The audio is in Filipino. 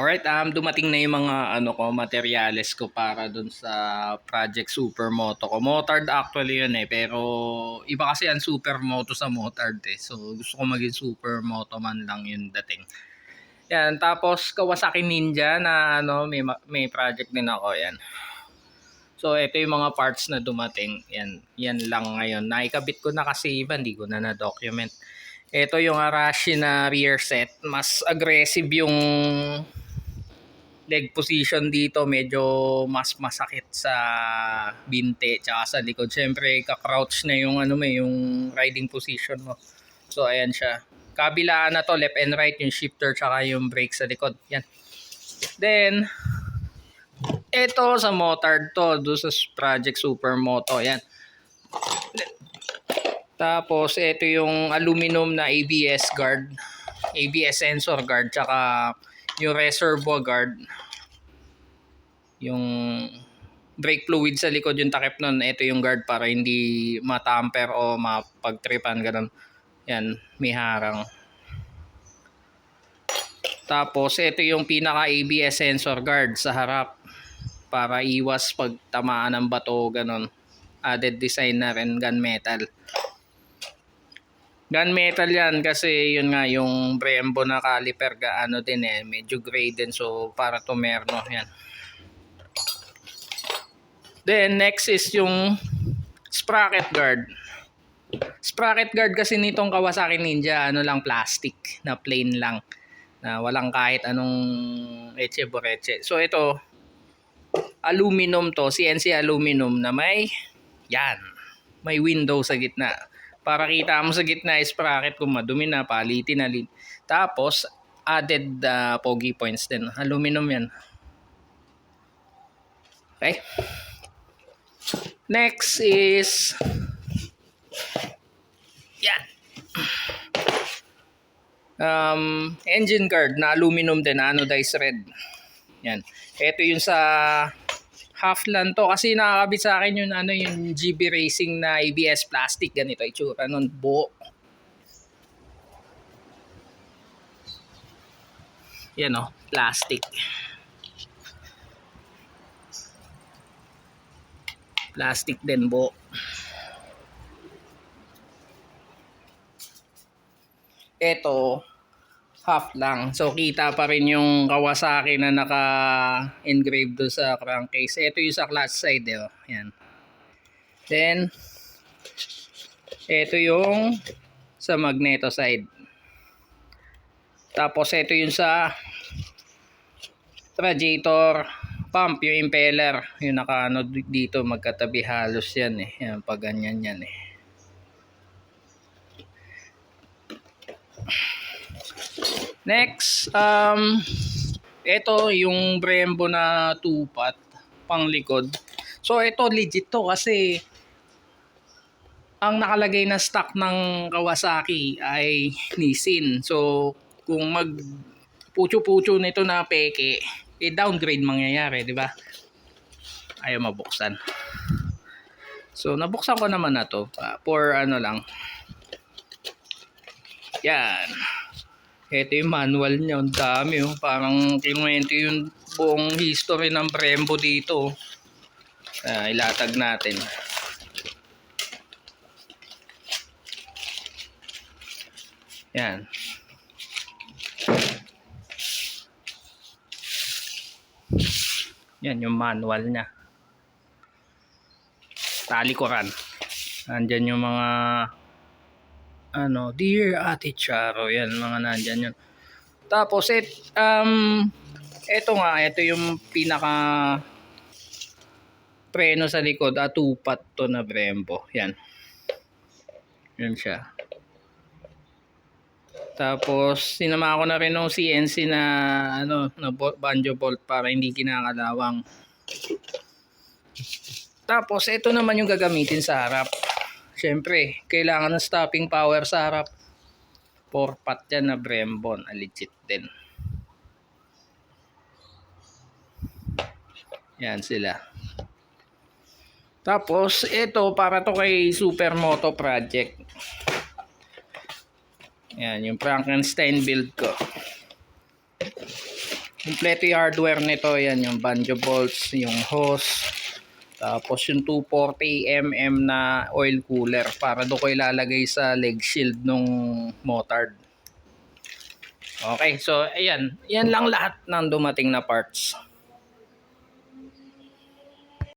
Alright, dumating na yung mga materyales ko para dun sa Project Supermoto ko. Motard actually yun pero iba kasi ang Supermoto sa motard So gusto ko maging Supermoto man lang yung dating. Yan, tapos Kawasaki Ninja na may project din ako yan. So ito yung mga parts na dumating. Yan lang ngayon. Naikabit ko na kasi iba, hindi ko na na-document. Ito yung Arashi na rear set. Mas aggressive yung leg position dito, medyo mas masakit sa binte tsaka sa likod. Siyempre ka-crouch na yung yung riding position mo. So ayan siya. Kabilaan na to, left and right, yung shifter tsaka yung brake sa likod. Yan. Then ito sa motard to, do sa Project Supermoto. Yan. Tapos ito yung aluminum na ABS guard, ABS sensor guard tsaka yung reservoir guard, yung brake fluid sa likod, yung takip nun, ito yung guard para hindi matamper o mapagtripan, ganun. Yan, may harang. Tapos ito yung pinaka ABS sensor guard sa harap para iwas pag tamaan ng bato, ganun. Added design na rin, gunmetal. Gunmetal yan kasi yun nga yung Brembo na caliper din medyo gray din, so para tumerno yan. Then next is yung sprocket guard. Sprocket guard kasi nitong Kawasaki Ninja lang, plastic na plain lang, na walang kahit anong eche boreche. So ito aluminum to, CNC aluminum na may window sa gitna. Para kita mo sa gitna is sprocket, kung madumi na, palitin na. Tapos added pogi points din. Aluminum yan. Okay. Next is engine guard na aluminum din, anodized red. Yan. Ito yung sa Halfland to kasi nakakabit sa akin yung yung GB Racing na ABS plastic, ganito itsura nun, buo. Yan plastic. Plastic din, buo. Ito half lang. So kita pa rin yung Kawasaki na naka-engrave do sa crankcase. Ito yung sa clutch side Yan. Then ito yung sa magneto side. Tapos ito yung sa radiator pump, yung impeller, yung naka dito, magkatabi halos yan Yan, pag ganyan yan Next, ito yung Brembo na tupat pang likod. So ito legit to kasi ang nakalagay na stock ng Kawasaki ay Nissin. So kung mag pucho-pucho nito na peke, downgrade mangyayari, di ba? Ayaw mabuksan. So nabuksan ko naman na to for lang. Yan. Ito yung manual niya, ang dami parang kinuwento yung buong history ng Brembo dito. Ilatag natin. Yan. Yan yung manual niya. Talikuran. Andyan yung mga Dear Ate Charo, yan, mga nandyan yun. Tapos ito yung pinaka preno sa likod, tupat to na Brembo. Yan siya. Tapos sinama ko na rin ng CNC na na banjo bolt para hindi kinakalawang. Tapos ito naman yung gagamitin sa harap. Siyempre, kailangan ng stopping power sa harap. 4-pot yan na Brembo, legit din. Yan sila. Tapos ito para to kay Supermoto project. Yan yung Frankenstein build ko. Kompleto yung hardware nito. Yan yung banjo bolts, yung hose, tapos yung 240 na oil cooler para doon ko ilalagay sa leg shield nung motard. Okay, so ayan. Yan lang lahat ng dumating na parts.